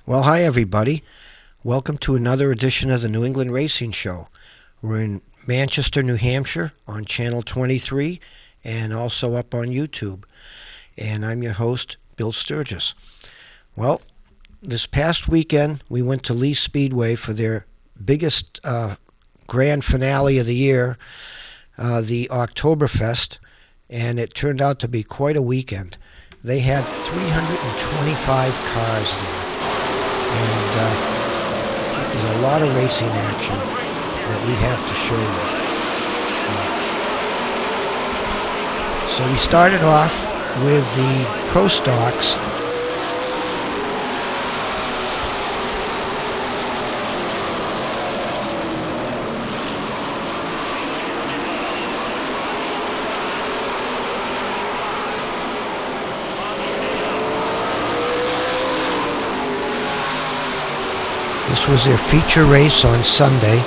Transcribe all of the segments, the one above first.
Well, hi everybody. Welcome to another edition of the New England Racing Show. We're in Manchester, New Hampshire on Channel 23 and also up on YouTube. And I'm your host, Bill Sturgis. Well, this past weekend we went to Lee Speedway for their biggest grand finale of the year, the Octoberfest, and it turned out to be quite a weekend. They had 325 cars there. And there's a lot of racing action that we have to show you. So we started off with the Pro Stocks. This was their feature race on Sunday.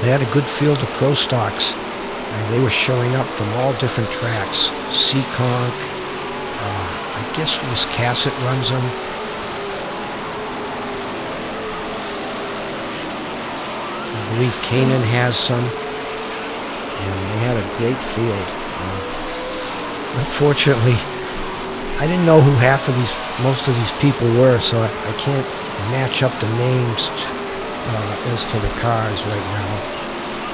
They had a good field of Pro Stocks. They were showing up from all different tracks. Seekonk, I guess Wiscasset runs them. I believe Canaan has some. And they had a great field. Unfortunately, I didn't know who most of these people were, so I can't match up the names as to the cars right now.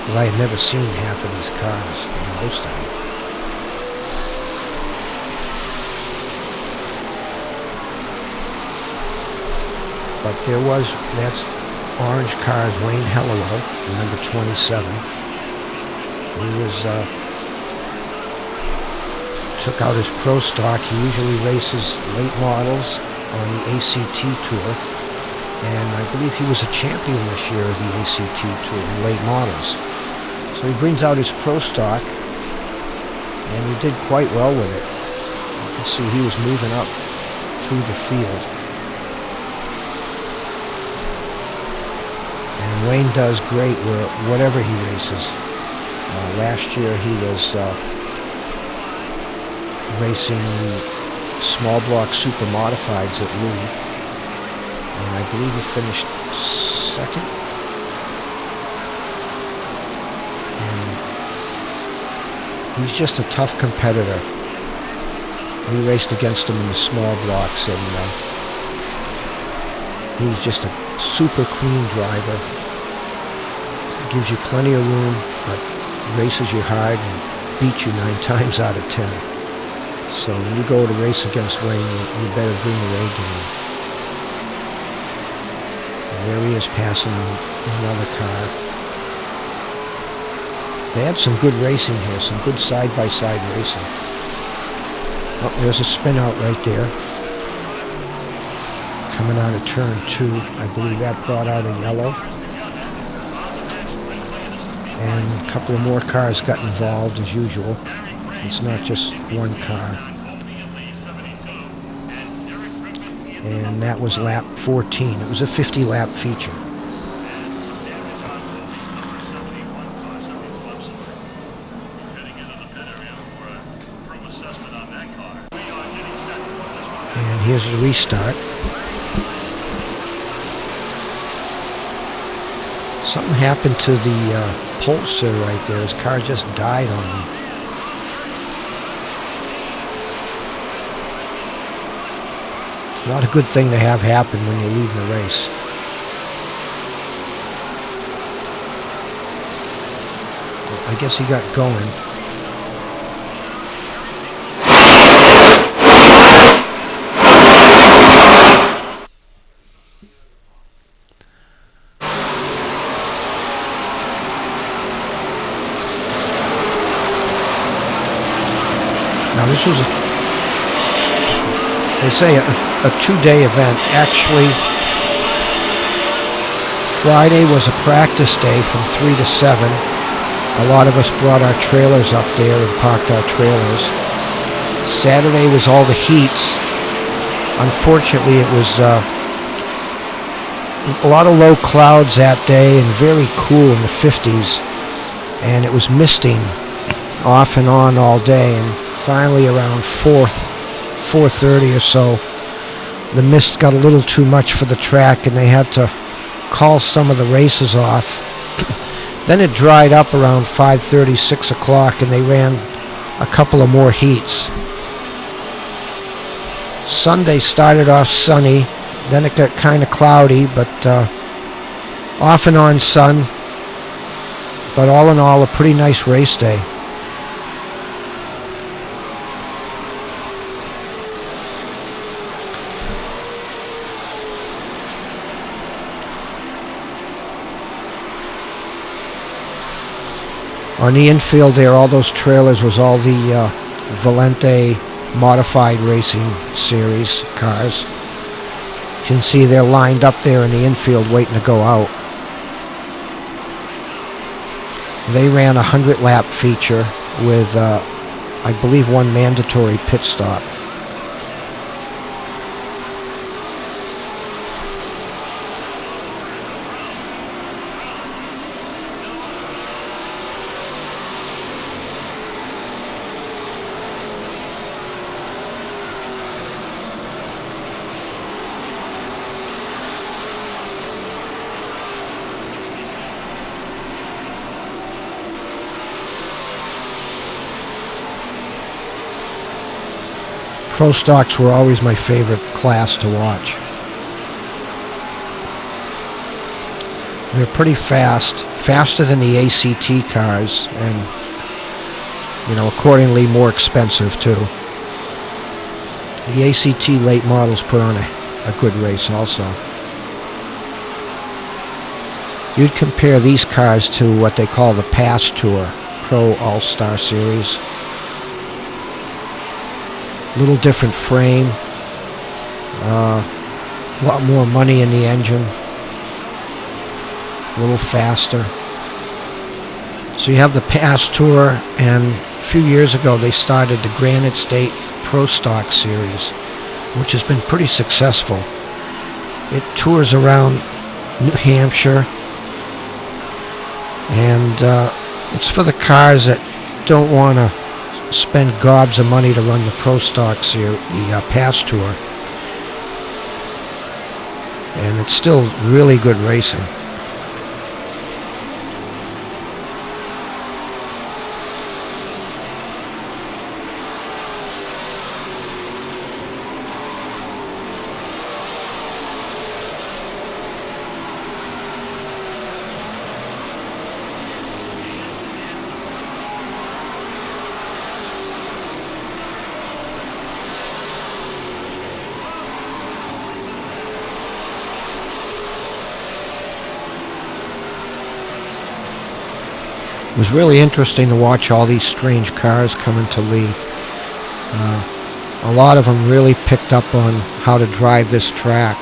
I had never seen half of these cars, most of them. But that's orange cars, Wayne Hello, number 27. He took out his Pro Stock. He usually races late models on the ACT Tour. And I believe he was a champion this year of the ACT Tour in late models. So he brings out his Pro Stock, and he did quite well with it. You can see he was moving up through the field. And Wayne does great whatever he races. Last year he was racing small block super modifieds at Lee. And I believe he finished second. And he's just a tough competitor. We raced against him in the small blocks, and he's just a super clean driver. He gives you plenty of room, but races you hard and beats you 9 times out of 10. So when you go to race against Wayne, you better bring your A game. There he is passing another car. They had some good racing here, some good side-by-side racing. Oh, there's a spin out right there. Coming out of turn 2. I believe that brought out a yellow. And a couple of more cars got involved as usual. It's not just one car. And that was lap 14. It was a 50-lap feature. And here's the restart. Something happened to the Polster right there. His car just died on him. Not a good thing to have happen when you're leading a race. I guess he got going. Now this was, they say, a two-day event. Actually, Friday was a practice day from 3 to 7. A lot of us brought our trailers up there and parked our trailers. Saturday was all the heats. Unfortunately, it was a lot of low clouds that day and very cool in the 50s. And it was misting off and on all day. And finally around 4:30 or so, the mist got a little too much for the track and they had to call some of the races off. Then it dried up around 5:30, 6 o'clock, and they ran a couple of more heats. Sunday started off sunny, then it got kind of cloudy, but off and on sun. But all in all, a pretty nice race day. On the infield there, all those trailers was all the Valente modified racing series cars. You can see they're lined up there in the infield waiting to go out. They ran a 100-lap feature with, I believe, one mandatory pit stop. Pro stocks were always my favorite class to watch. They're pretty fast, faster than the ACT cars, and, you know, accordingly more expensive too. The ACT late models put on a good race also. You'd compare these cars to what they call the Pass Tour Pro All-Star Series. Little different frame, a lot more money in the engine, a little faster. So you have the Pass Tour, and a few years ago they started the Granite State Pro Stock Series, which has been pretty successful. It tours around New Hampshire, and it's for the cars that don't want to spend gobs of money to run the Pro Stock Series, the Pass Tour. And it's still really good racing. It was really interesting to watch all these strange cars come into Lee. A lot of them really picked up on how to drive this track.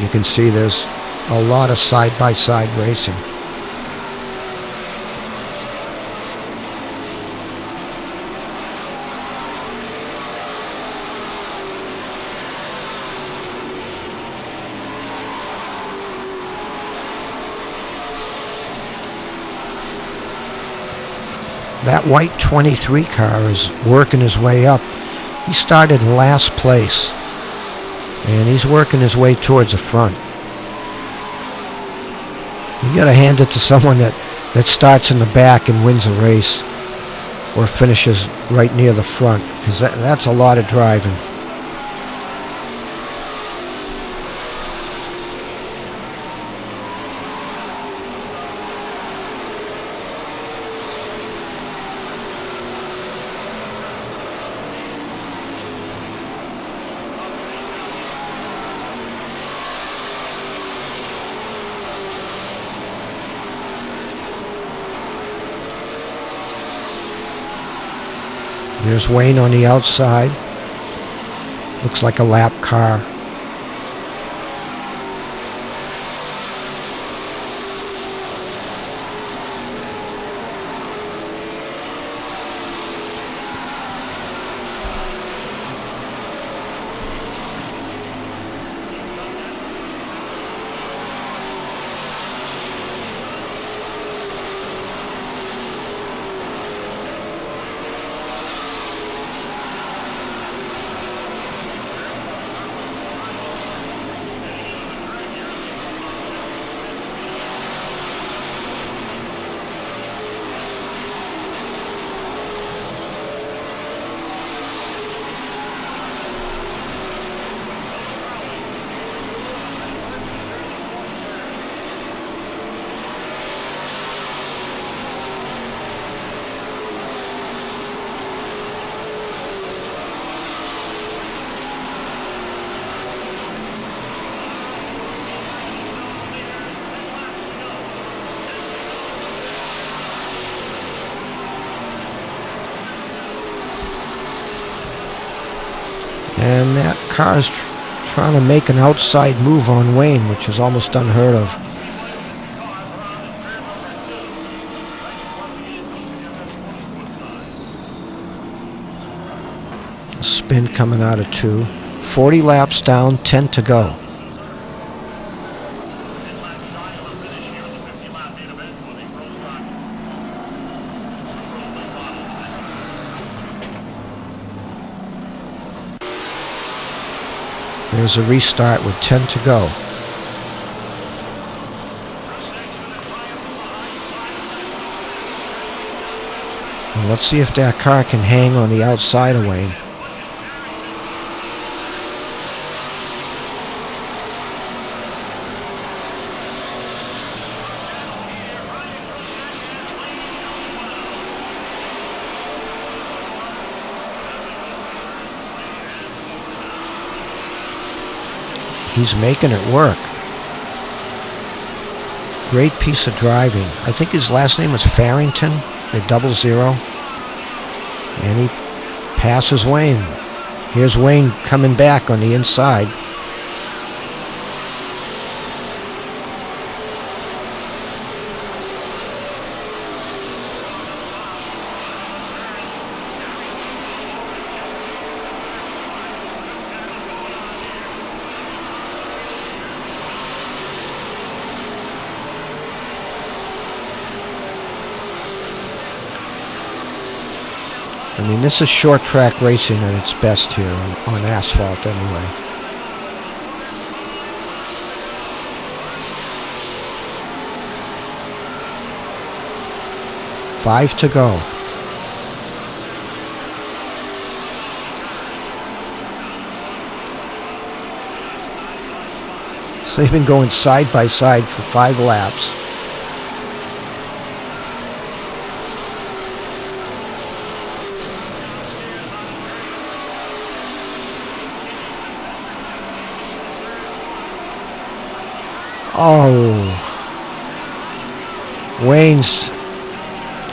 You can see there's a lot of side-by-side racing. That white 23 car is working his way up. He started in last place, and he's working his way towards the front. You gotta hand it to someone that starts in the back and wins a race, or finishes right near the front, because that's a lot of driving. There's Wayne on the outside. Looks like a lap car. And that car is trying to make an outside move on Wayne, which is almost unheard of. A spin coming out of 2. 40 laps down, 10 to go. There's a restart with 10 to go. And let's see if that car can hang on the outside of Wayne. He's making it work. Great piece of driving. I think his last name was Farrington, the 00. And he passes Wayne. Here's Wayne coming back on the inside. I mean, this is short track racing at its best here on asphalt anyway. Five to go. So they've been going side by side for 5 laps. Oh, Wayne's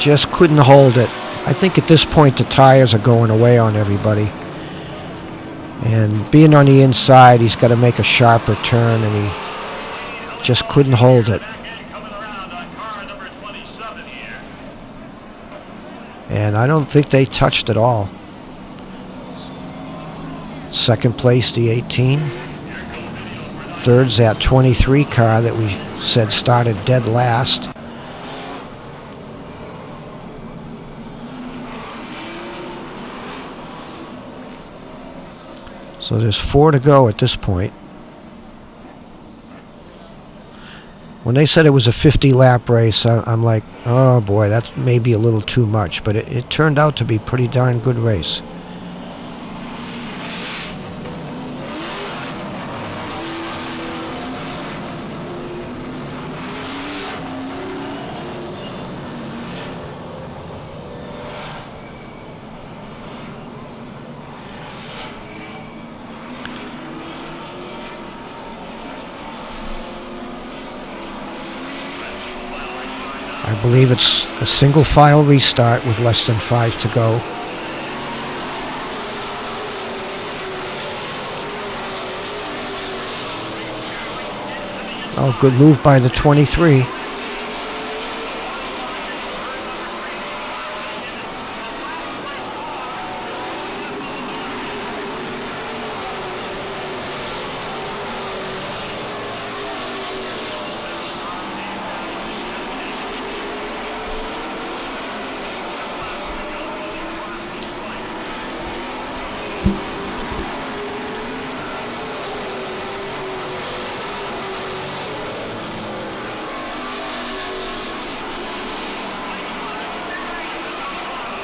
just couldn't hold it. I think at this point the tires are going away on everybody. And being on the inside, he's got to make a sharper turn, and he just couldn't hold it. And I don't think they touched at all. Second place, the 18. Third's that 23 car that we said started dead last. So there's 4 to go at this point. When they said it was a 50-lap race, I'm like, oh boy, that's maybe a little too much. But it turned out to be a pretty darn good race. I believe it's a single file restart with less than 5 to go. Oh, good move by the 23.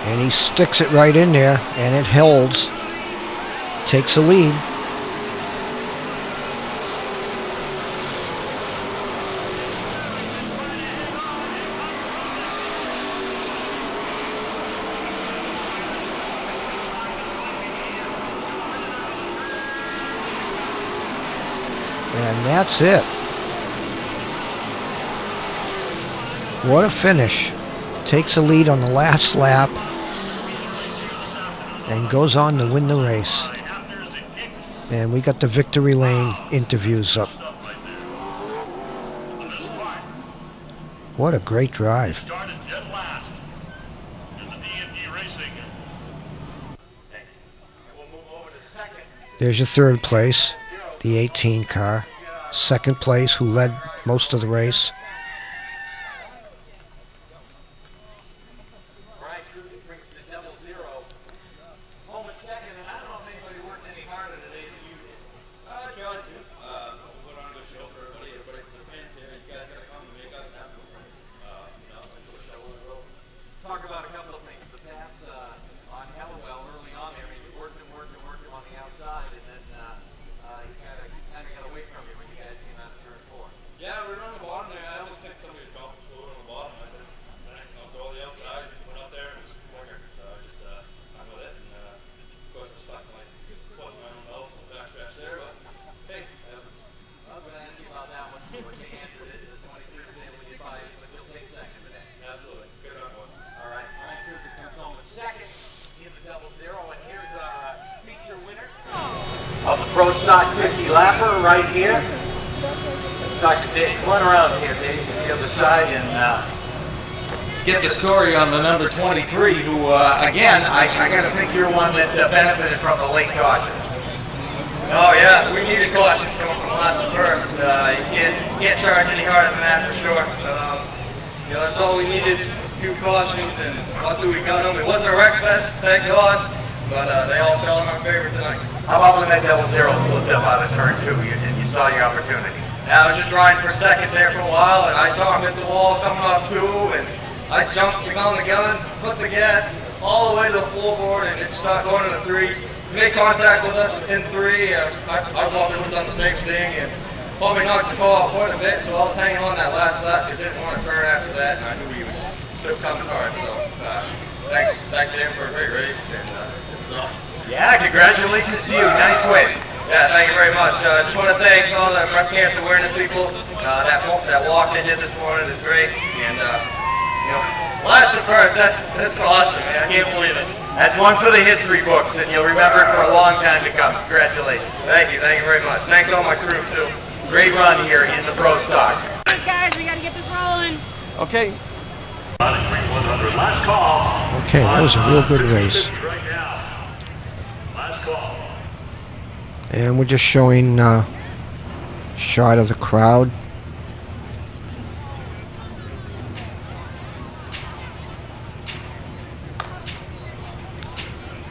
And he sticks it right in there, and it holds. Takes a lead. And that's it. What a finish. Takes a lead on the last lap and goes on to win the race. And we got the Victory Lane interviews up. What a great drive. There's your third place, the 18 car. Second place, who led most of the race. Of the Pro Stock 50 lapper right here. It's Dr. Dave. Come on around here, Dave, to the other side, and get the story on the number 23, who, again, I got to think you're one that benefited from the late caution. Oh yeah, we needed cautions coming from last to first. You can't charge any harder than that for sure. You know, that's all we needed, a few cautions, and luckily we got them. It wasn't a wreck fest, thank God, but they all fell in our favor tonight. How about when that Devil Zero slipped up out of turn 2 and you saw your opportunity? I was just riding for second there for a while, and I saw him hit the wall coming off 2, and I jumped on the gun, put the gas all the way to the floorboard, and it started going to the 3. He made contact with us in 3. I probably would have done the same thing, and probably knocked the toe off quite a bit, so I was hanging on that last lap because I didn't want to turn after that, and I knew he was still coming hard. So thanks to him for a great race, and this is awesome. Yeah, congratulations to you. Nice win. Yeah, thank you very much. I just want to thank all the breast cancer awareness people. That walk they did this morning is great, and you know, last to first, that's awesome, man. I can't believe it. That's one for the history books, and you'll remember it for a long time to come. Congratulations. Thank you very much. Thanks to all my crew, too. Great run here in the Pro Stocks. Thanks, guys. We got to get this rolling. Okay. Last call. Okay, that was a real good race. Last call. And we're just showing a shot of the crowd.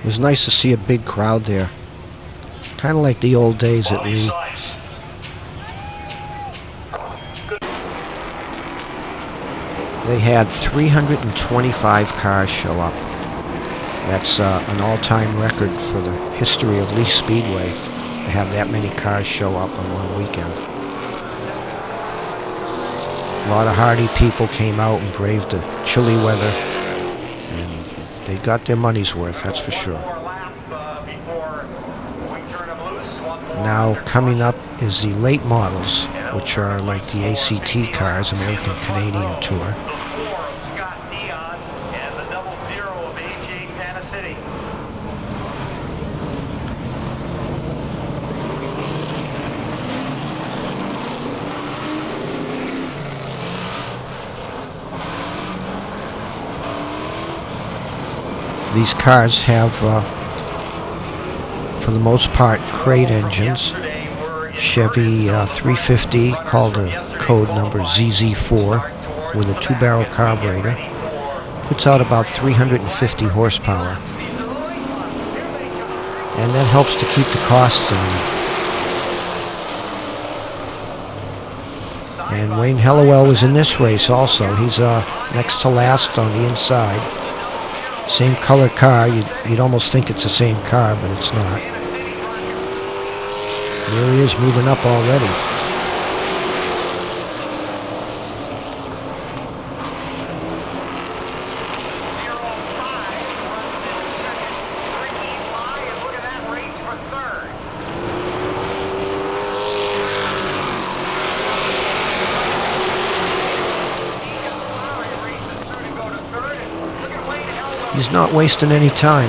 It was nice to see a big crowd there. Kind of like the old days at Lee. They had 325 cars show up. That's an all-time record for the history of Lee Speedway, to have that many cars show up on one weekend. A lot of hardy people came out and braved the chilly weather, and they got their money's worth, that's for sure. Now coming up is the late models, which are like the ACT cars, American Canadian Tour. These cars have, for the most part, crate engines. Chevy 350, called a code number ZZ4, with a 2-barrel carburetor. Puts out about 350 horsepower. And that helps to keep the costs down. And Wayne Hellowell was in this race also. He's next to last on the inside. Same color car. You'd almost think it's the same car, but it's not. There he is, moving up already. He's not wasting any time.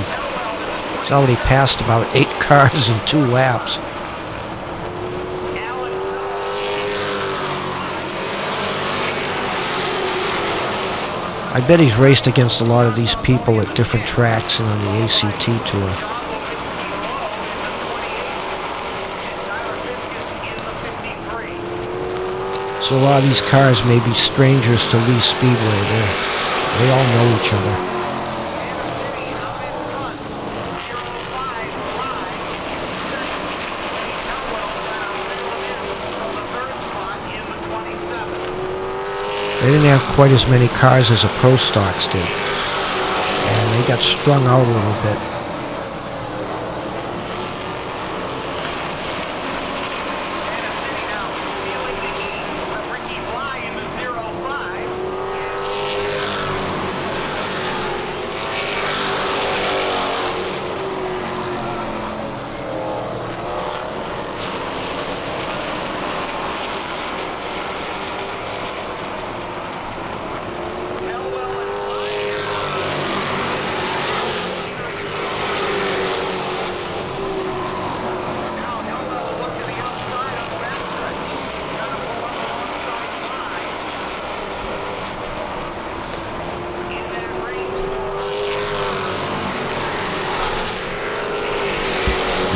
He's already passed about 8 cars in 2 laps. I bet he's raced against a lot of these people at different tracks and on the ACT tour. So a lot of these cars may be strangers to Lee Speedway. They all know each other. They didn't have quite as many cars as the Pro Stocks did, and they got strung out a little bit.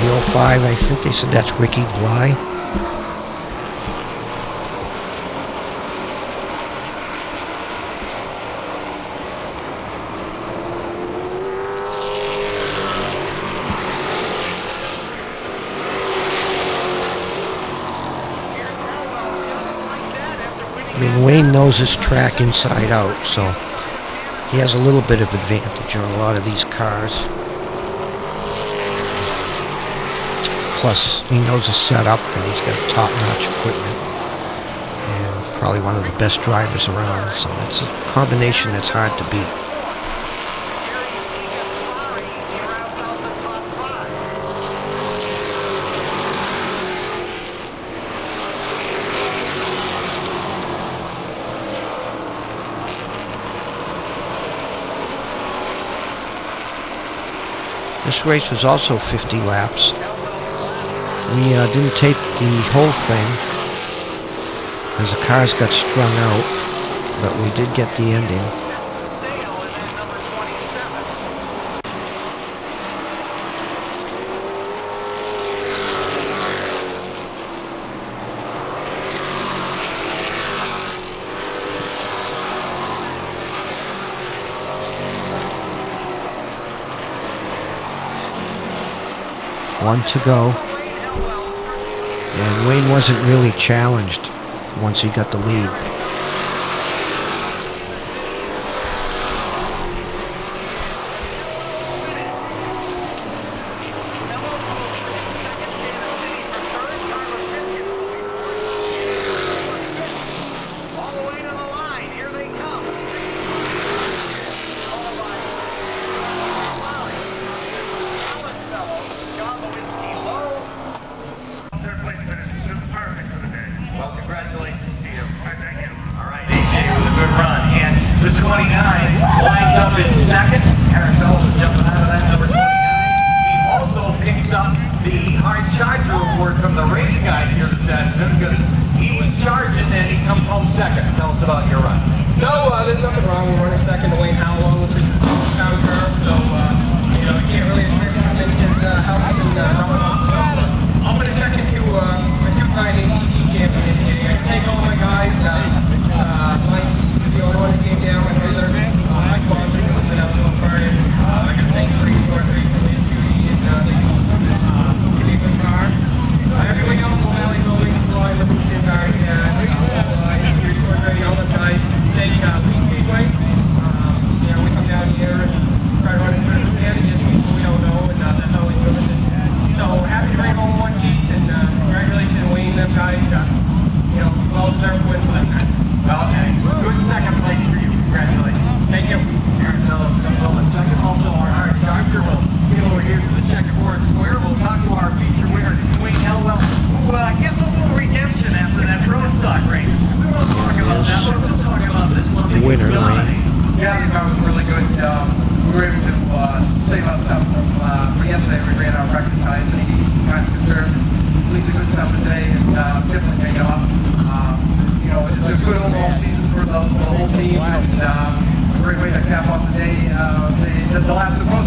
The 05, I think they said that's Ricky Bly. I mean, Wayne knows his track inside out, so he has a little bit of advantage on a lot of these cars. Plus, he knows his setup, and he's got top-notch equipment, and probably one of the best drivers around, so that's a combination that's hard to beat. This race was also 50 laps. We didn't tape the whole thing as the cars got strung out, but we did get the ending. One to go. And Wayne wasn't really challenged once he got the lead. The 29 lines up in second. Aaron Phelps is jumping out of that number 29. He also picks up the hard charger award from the race guys here this afternoon because he was charging and he comes home second. Tell us about your run. No, there's nothing wrong. We're running second to Wayne Howell with the down curve, so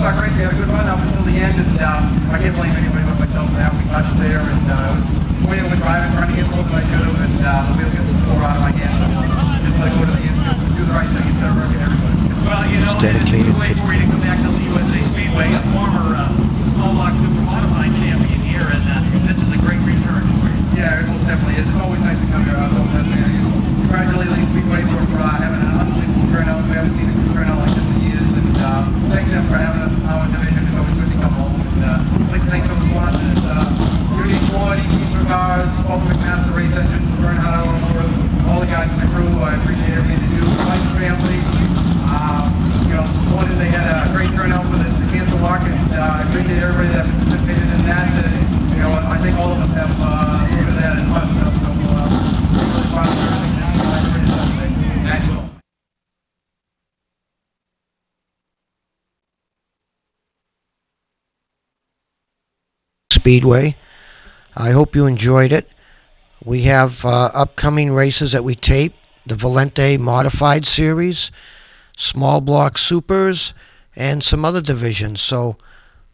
stock race. We had a good run up until the end, and I can't blame anybody but myself for how we got there. And winning with driving, trying to get closer than I could have, and the wheel gets the score out of my hands. So just let go to the end, do the right thing instead of wrecking everybody. Well, you know, It's dedicated it's a good way for you to come back to the USA Speedway, a former small block super modified champion here, and this is a great return for you. Yeah, it most definitely is. It's always nice to come here. Congratulate Lane Speedway for having an unbelievable turnout. We haven't seen a good turnout like this in years. And thanks them for having us in our division. It's always good to come home. And I'd like to thank those sponsors, Unity Ford, Eastern Cars, Ultimate Master Race Engine, Bernhard, all the guys in the crew. I appreciate everything they do. My family, you know, one, they had a great turnout for the cancer walk, and I appreciate everybody that participated in that. You know, I think all of us have a little bit of that as well. So, really proud of everything that you guys did today. Excellent. Speedway. I hope you enjoyed it. We have upcoming races that we tape, the Valente Modified Series, Small Block Supers, and some other divisions. So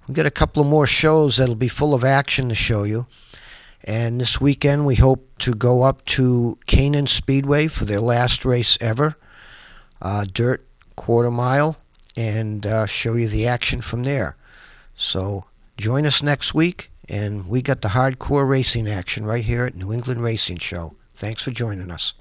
we've got a couple of more shows that'll be full of action to show you. And this weekend we hope to go up to Canaan Speedway for their last race ever, dirt quarter mile, and show you the action from there. So join us next week, and we got the hardcore racing action right here at New England Racing Show. Thanks for joining us.